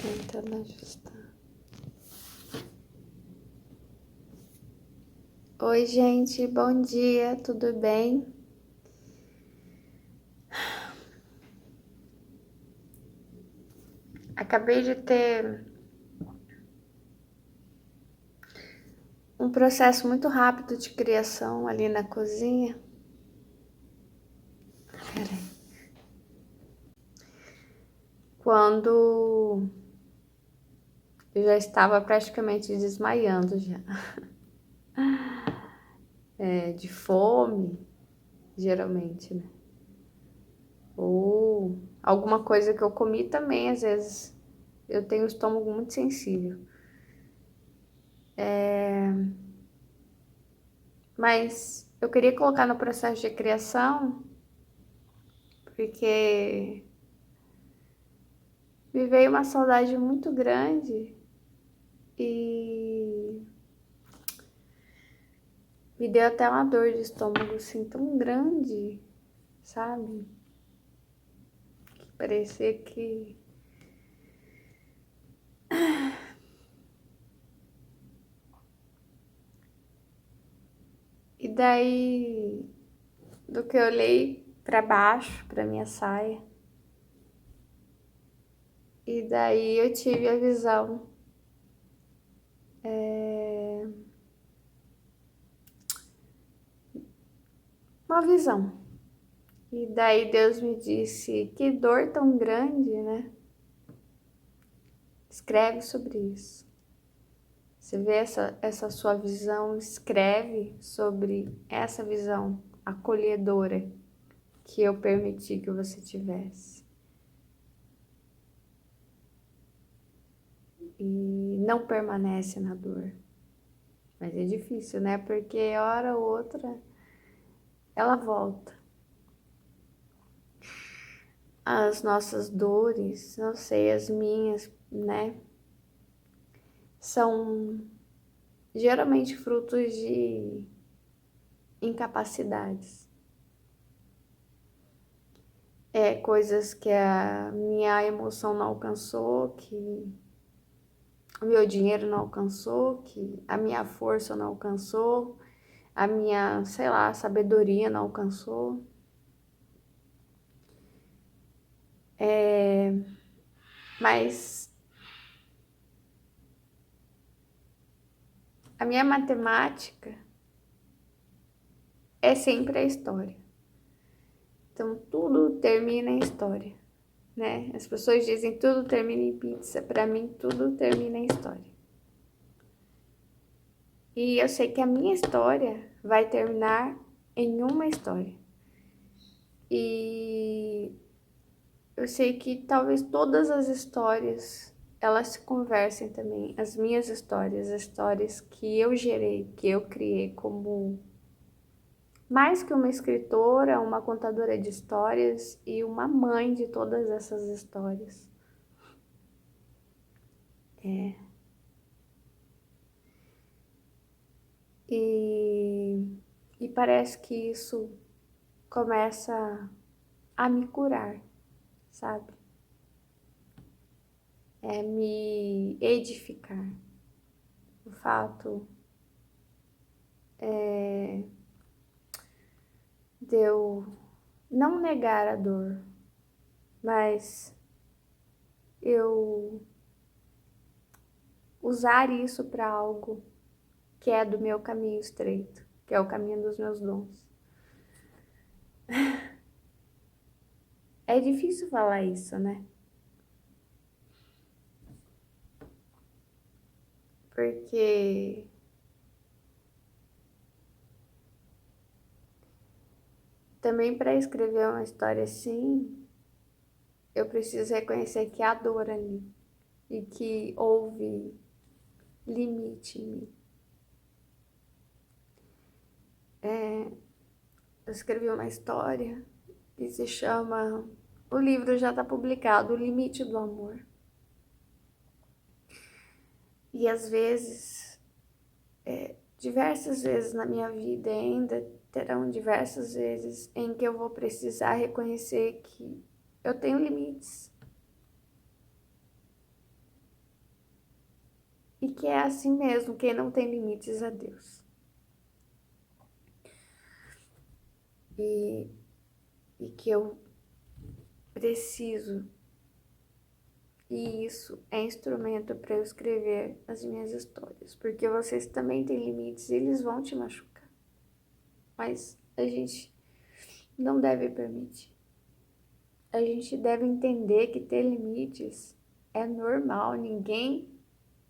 Tentando ajustar. Oi, gente, bom dia, tudo bem? Acabei de ter um processo muito rápido de criação ali na cozinha. Peraí. Quando eu já estava praticamente desmaiando já. De fome, geralmente, né? Ou alguma coisa que eu comi também, às vezes. Eu tenho o estômago muito sensível. Mas eu queria colocar no processo de criação, porque me veio uma saudade muito grande e me deu até uma dor de estômago assim tão grande, sabe? Que parecia que. E daí, do que eu olhei pra baixo, pra minha saia, e daí eu tive a visão. Uma visão. E daí Deus me disse, que dor tão grande, né? Escreve sobre isso. Você vê essa sua visão, escreve sobre essa visão acolhedora que eu permiti que você tivesse. E não permanece na dor. Mas é difícil, né? Porque hora ou outra ela volta. As nossas dores, não sei, as minhas, né? São geralmente frutos de incapacidades. Coisas que a minha emoção não alcançou, que o meu dinheiro não alcançou, que a minha força não alcançou, a minha, sei lá, sabedoria não alcançou. Mas a minha matemática é sempre a história. Então tudo termina em história, né? As pessoas dizem tudo termina em pizza. Para mim tudo termina em história. E eu sei que a minha história vai terminar em uma história. E eu sei que talvez todas as histórias elas se conversem também. As minhas histórias, as histórias que eu gerei, que eu criei como mais que uma escritora, uma contadora de histórias e uma mãe de todas essas histórias. E parece que isso começa a me curar, sabe? Me edificar. O fato de eu não negar a dor, mas eu usar isso para algo que é do meu caminho estreito, que é o caminho dos meus dons. É difícil falar isso, né? Porque também para escrever uma história assim, eu preciso reconhecer que há dor ali e que houve limite em mim. Eu escrevi uma história que se chama, o livro já está publicado, O Limite do Amor. E às vezes diversas vezes na minha vida, e ainda terão diversas vezes em que eu vou precisar reconhecer que eu tenho limites. E que é assim mesmo, quem não tem limites é Deus. E, e que eu preciso, e isso é instrumento para eu escrever as minhas histórias, porque vocês também têm limites e eles vão te machucar. Mas a gente não deve permitir. A gente deve entender que ter limites é normal, ninguém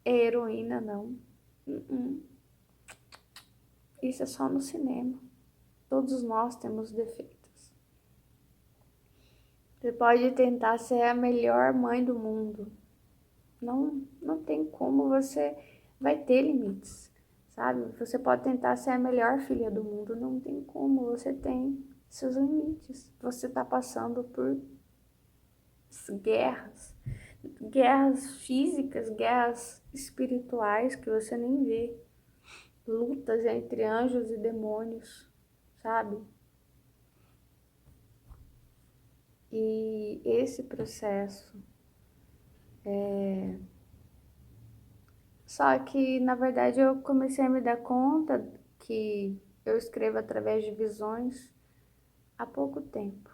é heroína, não. Uh-uh. Isso é só no cinema. Todos nós temos defeitos. Você pode tentar ser a melhor mãe do mundo. Não tem como, você vai ter limites, sabe? Você pode tentar ser a melhor filha do mundo, não tem como, você tem seus limites. Você tá passando por guerras, guerras físicas, guerras espirituais que você nem vê, lutas entre anjos e demônios, sabe? E esse processo só que, na verdade, eu comecei a me dar conta que eu escrevo através de visões há pouco tempo.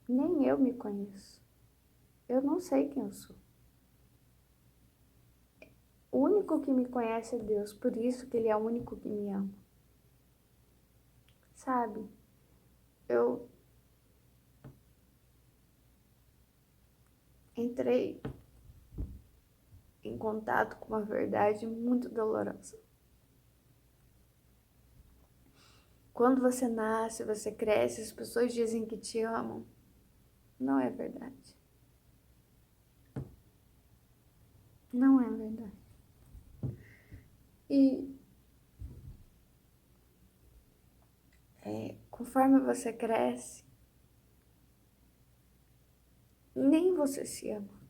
Nem eu me conheço. Eu não sei quem eu sou. O único que me conhece é Deus, por isso que Ele é o único que me ama. Sabe? Eu entrei em contato com uma verdade muito dolorosa. Quando você nasce, você cresce, as pessoas dizem que te amam. Não é verdade. Não é verdade. E conforme você cresce, nem você se ama.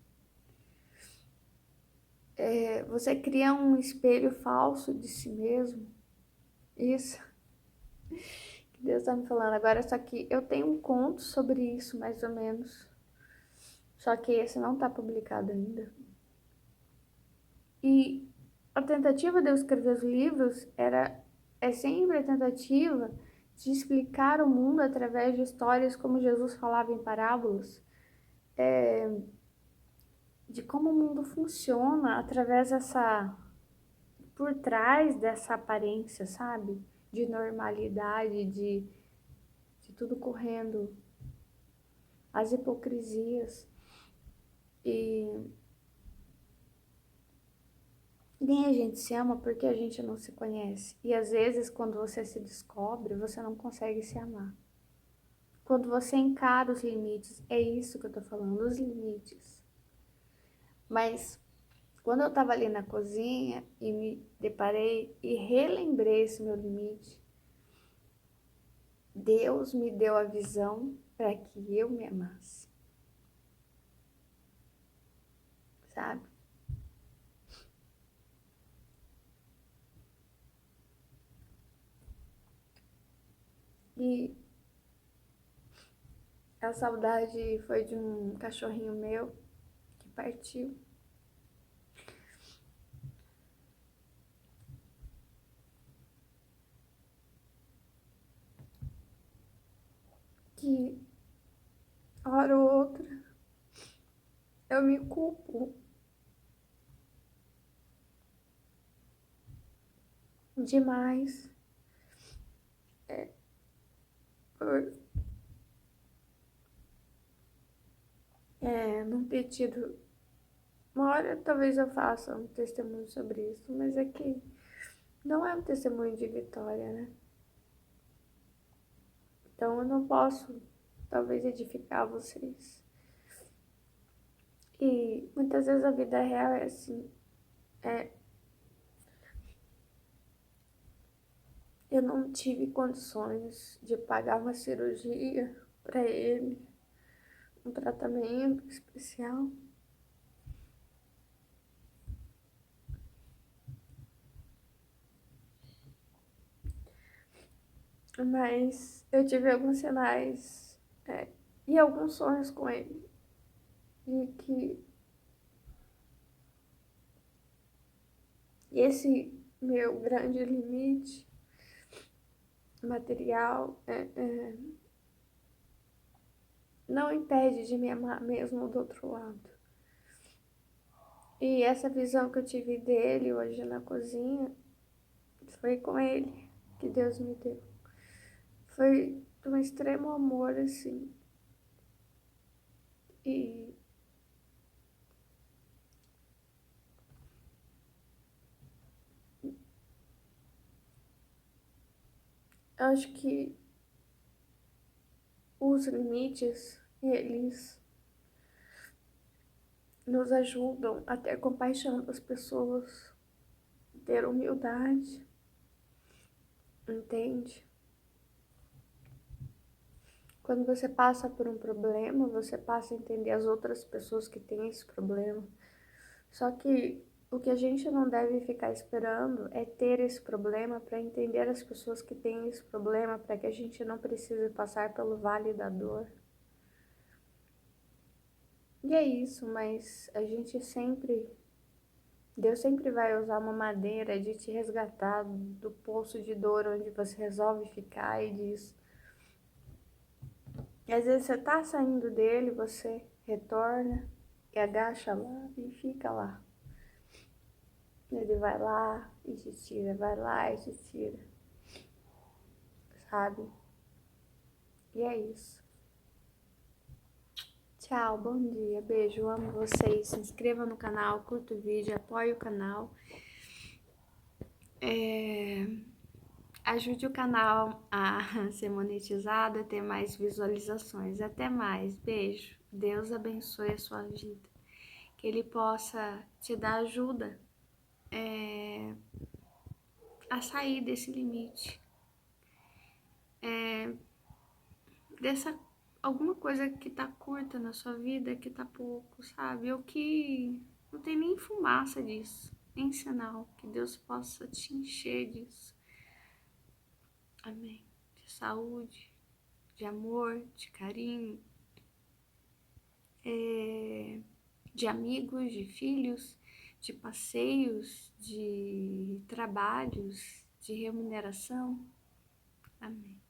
Você cria um espelho falso de si mesmo. Isso que Deus está me falando agora. Só que eu tenho um conto sobre isso, mais ou menos. Só que esse não está publicado ainda. E a tentativa de eu escrever os livros é sempre a tentativa de explicar o mundo através de histórias como Jesus falava em parábolas. De como o mundo funciona através por trás dessa aparência, sabe? De normalidade, de tudo correndo, as hipocrisias. E nem a gente se ama porque a gente não se conhece. E às vezes, quando você se descobre, você não consegue se amar. Quando você encara os limites, é isso que eu tô falando, os limites. Mas quando eu tava ali na cozinha e me deparei e relembrei esse meu limite, Deus me deu a visão para que eu me amasse, sabe? E a saudade foi de um cachorrinho meu que partiu. Que, hora ou outra, eu me culpo demais por não ter tido. Uma hora talvez eu faça um testemunho sobre isso, mas é que não é um testemunho de vitória, né? Então eu não posso, talvez, edificar vocês. E muitas vezes a vida real é assim. É, eu não tive condições de pagar uma cirurgia para ele, um tratamento especial. Mas eu tive alguns sinais e alguns sonhos com ele. De que esse meu grande limite material não impede de me amar mesmo do outro lado. E essa visão que eu tive dele hoje na cozinha foi com ele que Deus me deu. Foi de um extremo amor, assim. E eu acho que os limites, eles nos ajudam a ter compaixão das pessoas, ter humildade, entende? Quando você passa por um problema, você passa a entender as outras pessoas que têm esse problema. Só que o que a gente não deve ficar esperando é ter esse problema para entender as pessoas que têm esse problema, para que a gente não precise passar pelo vale da dor. E é isso, mas a gente sempre, Deus sempre vai usar uma maneira de te resgatar do poço de dor onde você resolve ficar e diz. E às vezes você tá saindo dele, você retorna e agacha lá e fica lá. Ele vai lá e te tira, vai lá e te tira, sabe? E é isso. Tchau, bom dia, beijo, amo vocês. Se inscreva no canal, curta o vídeo, apoie o canal. Ajude o canal a ser monetizado, a ter mais visualizações. Até mais, beijo. Deus abençoe a sua vida. Que Ele possa te dar ajuda a sair desse limite. Dessa alguma coisa que tá curta na sua vida, que tá pouco, sabe? Ou que não tem nem fumaça disso, nem sinal. Que Deus possa te encher disso. Amém. De saúde, de amor, de carinho, de amigos, de filhos, de passeios, de trabalhos, de remuneração. Amém.